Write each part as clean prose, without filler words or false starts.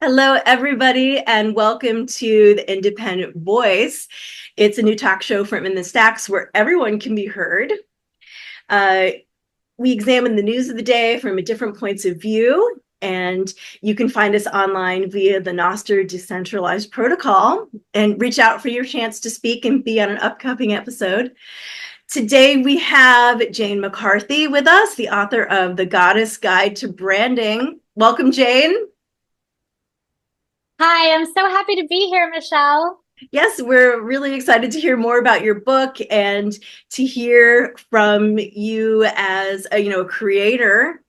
Hello, everybody, and welcome to The Independent Voice. It's a new talk show from In the Stacks where everyone can be heard. Uh, we examine the news of the day from different points of view, and you can find us online via the Nostr Decentralized Protocol and reach out for your chance to speak and be on an upcoming episode. Today, we have Jane McCarthy with us, the author of The Goddess Guide to Branding. Welcome, Jane. Hi, I'm so happy to be here, Michelle. Yes, we're really excited to hear more about your book and to hear from you as a creator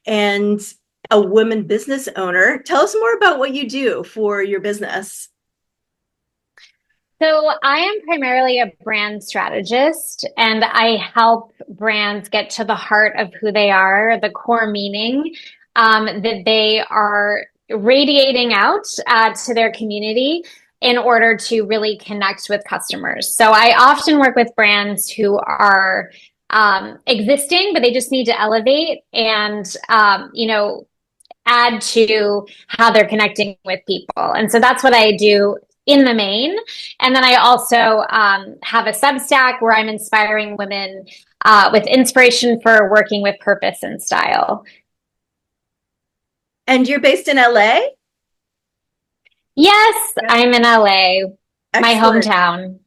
and a woman business owner. Tell us more about what you do for your business. So, I am primarily a brand strategist, and I help brands get to the heart of who they are, the core meaning that they are radiating out to their community in order to really connect with customers. So, I often work with brands who are existing, but they just need to elevate and, add to how they're connecting with people. And so that's what I do in the main. And then I also have a Substack where I'm inspiring women with inspiration for working with purpose and style. And you're based in LA? Yes, I'm in LA, my Excellent. hometown.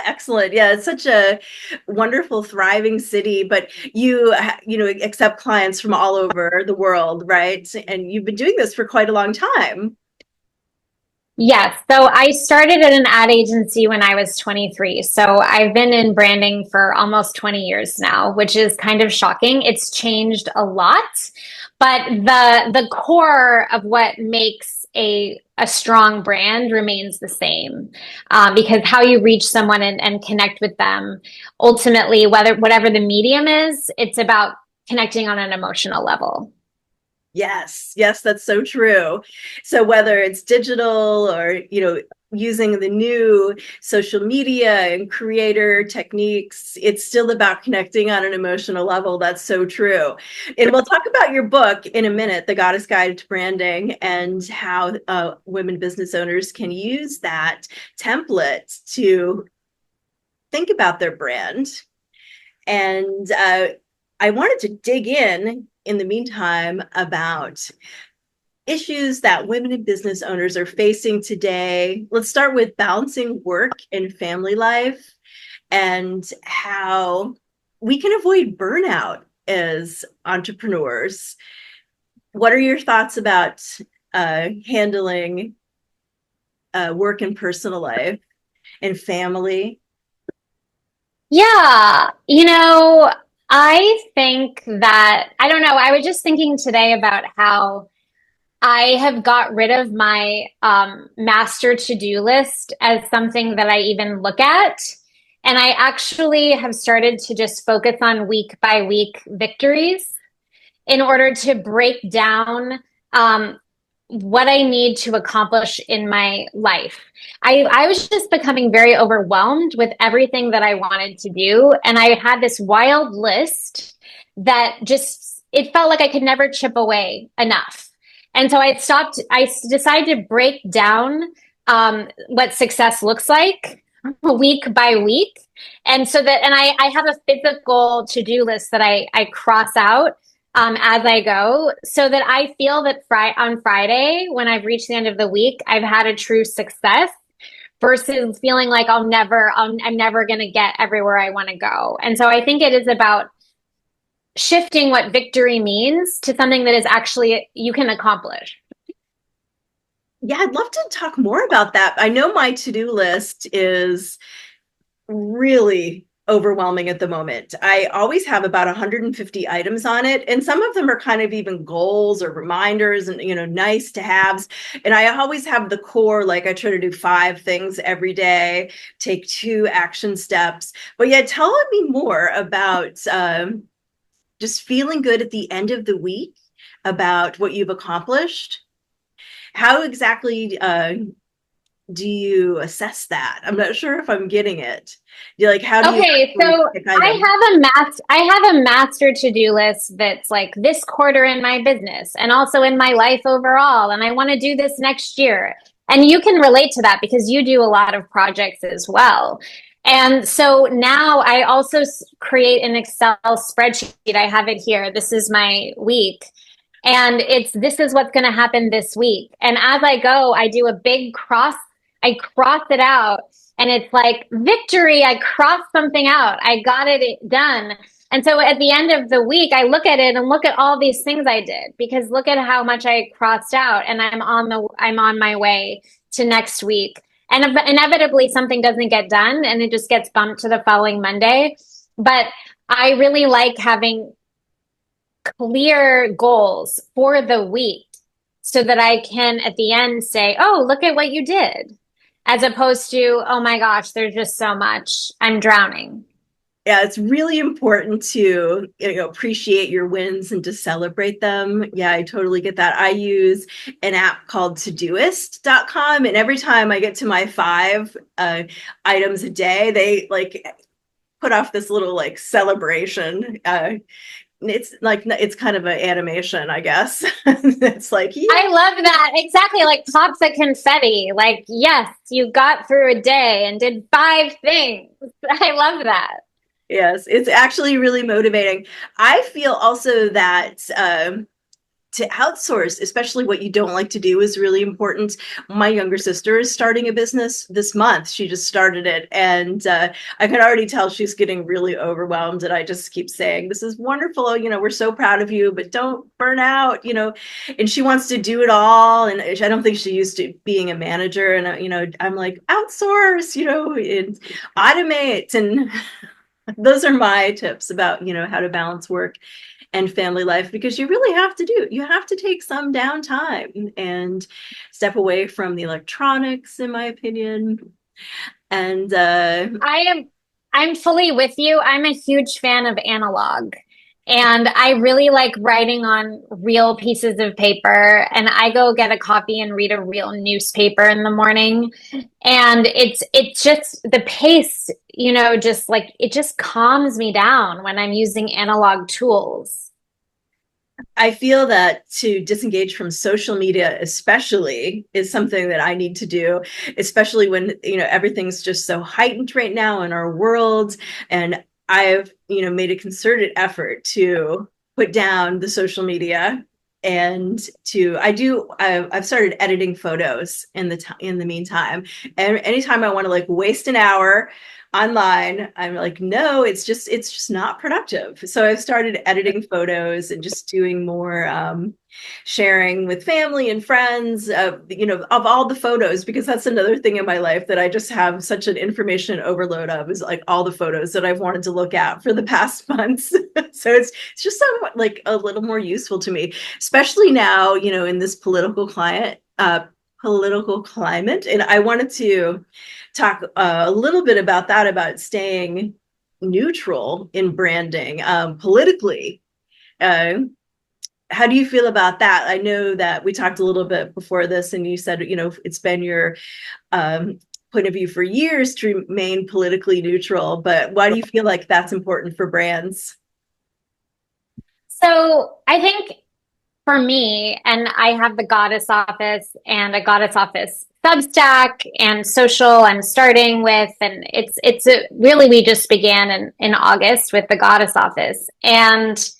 Excellent. Yeah, it's such a wonderful, thriving city, but you accept clients from all over the world, right? And you've been doing this for quite a long time. Yes. So I started at an ad agency when I was 23. So I've been in branding for almost 20 years now, which is kind of shocking. It's changed a lot, but the core of what makes a strong brand remains the same, because how you reach someone and connect with them, ultimately, whatever the medium is, it's about connecting on an emotional level. Yes, yes, that's so true. So whether it's digital or, using the new social media and creator techniques, it's still about connecting on an emotional level. That's so true. And we'll talk about your book in a minute, The Goddess Guide to Branding, and how women business owners can use that template to think about their brand. And I wanted to dig in the meantime about issues that women in business owners are facing today. Let's start with balancing work and family life and how we can avoid burnout as entrepreneurs. What are your thoughts about handling work and personal life and family? Yeah, I think that, I don't know, I was just thinking today about how I have got rid of my master to-do list as something that I even look at. And I actually have started to just focus on week by week victories in order to break down what I need to accomplish in my life. I was just becoming very overwhelmed with everything that I wanted to do. And I had this wild list that just, it felt like I could never chip away enough. And so I decided to break down what success looks like week by week. And so that, and I have a physical to-do list that I cross out as I go, so that I feel that on Friday, when I've reached the end of the week, I've had a true success versus feeling like I'm never going to get everywhere I want to go. And so I think it is about shifting what victory means to something that is actually you can accomplish. Yeah, I'd love to talk more about that. I know my to-do list is really overwhelming at the moment. I always have about 150 items on it, and some of them are kind of even goals or reminders and nice to haves. And I always have the core, like I try to do 5 things every day, take 2 action steps. But yeah, tell me more about just feeling good at the end of the week about what you've accomplished. How exactly do you assess that? I'm not sure if I'm getting it. You like, how do you Okay, actually so pick items? I have a master to-do list that's like this quarter in my business and also in my life overall, and I want to do this next year. And you can relate to that because you do a lot of projects as well. And so now I also create an Excel spreadsheet. I have it here. This is my week. And it's this is what's going to happen this week. And as I go, I do a big cross, I cross it out and it's like victory. I crossed something out. I got it done. And so at the end of the week, I look at it and look at all these things I did because look at how much I crossed out and I'm on my way to next week. And inevitably something doesn't get done and it just gets bumped to the following Monday. But I really like having clear goals for the week so that I can at the end say, oh, look at what you did, as opposed to, oh my gosh, there's just so much. I'm drowning. Yeah, it's really important to, appreciate your wins and to celebrate them. Yeah, I totally get that. I use an app called Todoist.com, and every time I get to my 5 items a day, they like put off this little like celebration. It's like it's kind of an animation, I guess. It's like, yeah. I love that. Exactly. Like pops of confetti. Like, yes, you got through a day and did 5 things. I love that. Yes, it's actually really motivating. I feel also that to outsource, especially what you don't like to do, is really important. My younger sister is starting a business this month. She just started it. And I can already tell she's getting really overwhelmed. And I just keep saying, this is wonderful. We're so proud of you, but don't burn out, and she wants to do it all. And I don't think she used to being a manager. And, I'm like, outsource, and automate. And those are my tips about, how to balance work and family life, because you have to take some downtime and step away from the electronics, in my opinion. And I am I'm fully with you. I'm a huge fan of analog. And I really like writing on real pieces of paper. And I go get a coffee and read a real newspaper in the morning. And it's just the pace, just like it just calms me down when I'm using analog tools. I feel that to disengage from social media, especially, is something that I need to do, especially when, everything's just so heightened right now in our world. And I've, made a concerted effort to put down the social media and I've started editing photos in the meantime. And anytime I want to like waste an hour online, I'm like, no, it's just not productive. So I've started editing photos and just doing more sharing with family and friends, of all the photos, because that's another thing in my life that I just have such an information overload of, is like all the photos that I've wanted to look at for the past months. So it's just somewhat like a little more useful to me, especially now, in this political climate. And I wanted to talk a little bit about that, about staying neutral in branding politically. Uh, how do you feel about that? I know that we talked a little bit before this, and you said, it's been your point of view for years to remain politically neutral, but why do you feel like that's important for brands? So I think for me, and I have the Goddess Office and a Goddess Office Substack and social I'm starting with, and really we just began in August with the Goddess Office. And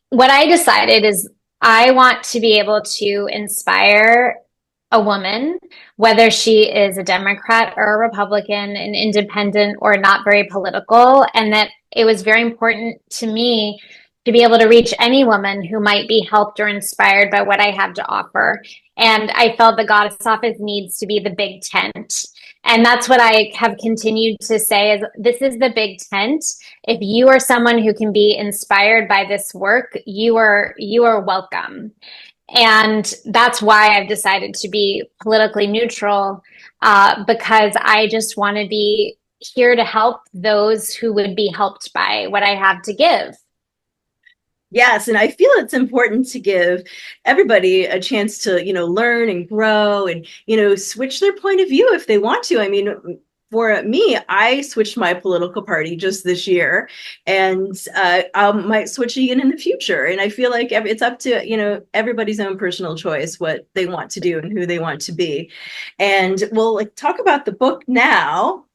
what I decided is I want to be able to inspire a woman, whether she is a Democrat or a Republican, an independent or not very political, and that it was very important to me to be able to reach any woman who might be helped or inspired by what I have to offer. And I felt the Goddess Office needs to be the big tent. And that's what I have continued to say is this is the big tent. If you are someone who can be inspired by this work, you are welcome. And that's why I've decided to be politically neutral, because I just want to be here to help those who would be helped by what I have to give. Yes, and I feel it's important to give everybody a chance to, learn and grow and, switch their point of view if they want to. I mean, for me, I switched my political party just this year, and I might switch again in the future. And I feel like it's up to, everybody's own personal choice what they want to do and who they want to be. And we'll talk about the book now,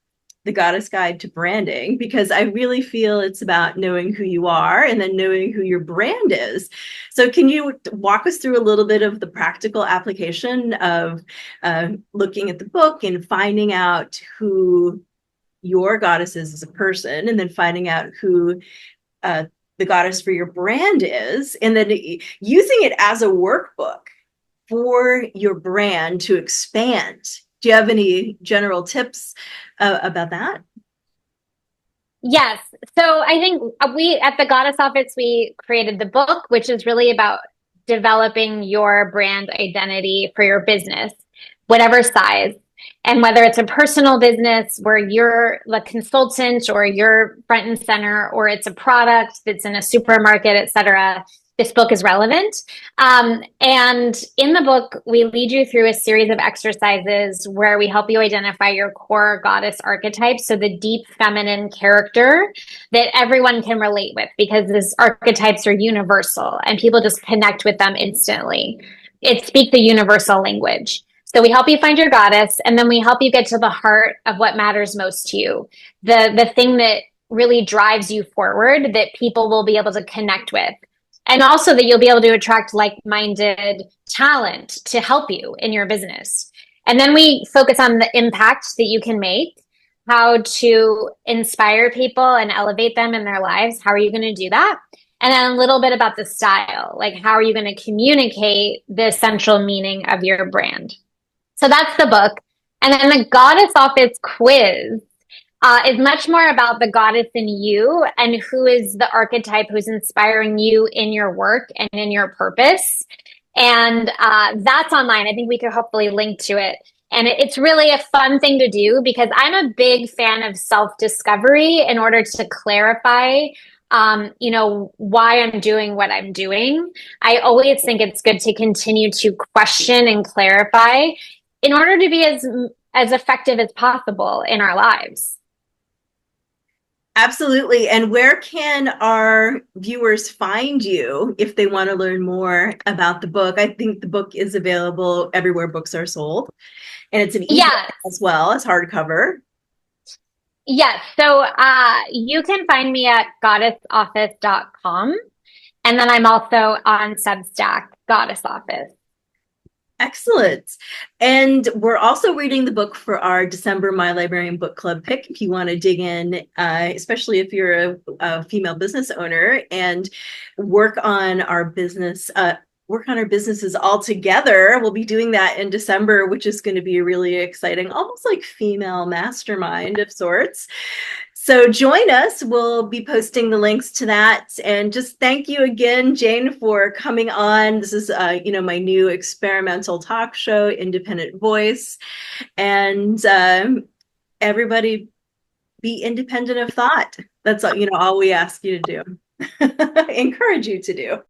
the Goddess Guide to Branding, because I really feel it's about knowing who you are and then knowing who your brand is. So, can you walk us through a little bit of the practical application of looking at the book and finding out who your goddess is as a person, and then finding out who the goddess for your brand is, and then using it as a workbook for your brand to expand? Do you have any general tips about that? Yes. So I think we at the Goddess Office, we created the book, which is really about developing your brand identity for your business, whatever size. And whether it's a personal business where you're the consultant or you're front and center, or it's a product that's in a supermarket, et cetera, this book is relevant. And in the book, we lead you through a series of exercises where we help you identify your core goddess archetype. So the deep feminine character that everyone can relate with, because these archetypes are universal and people just connect with them instantly. It speaks the universal language. So we help you find your goddess, and then we help you get to the heart of what matters most to you. The thing that really drives you forward that people will be able to connect with. And also that you'll be able to attract like-minded talent to help you in your business. And then we focus on the impact that you can make, how to inspire people and elevate them in their lives. How are you going to do that? And then a little bit about the style, like how are you going to communicate the essential meaning of your brand? So that's the book. And then the Goddess Office quiz is much more about the goddess in you and who is the archetype who's inspiring you in your work and in your purpose. And that's online. I think we could hopefully link to it. And it's really a fun thing to do because I'm a big fan of self-discovery in order to clarify why I'm doing what I'm doing. I always think it's good to continue to question and clarify in order to be as effective as possible in our lives. Absolutely. And where can our viewers find you if they want to learn more about the book? I think the book is available everywhere books are sold, and it's an ebook Yes. as well as hardcover. Yes. So you can find me at goddessoffice.com. And then I'm also on Substack, Goddess Office. Excellent. And we're also reading the book for our December My Librarian Book Club pick. If you want to dig in, especially if you're a female business owner, and work on our business, work on our businesses all together. We'll be doing that in December, which is going to be really exciting, almost like female mastermind of sorts. So join us. We'll be posting the links to that. And just thank you again, Jane, for coming on. This is, my new experimental talk show, Independent Voice. And everybody be independent of thought. That's all we ask you to do. Encourage you to do.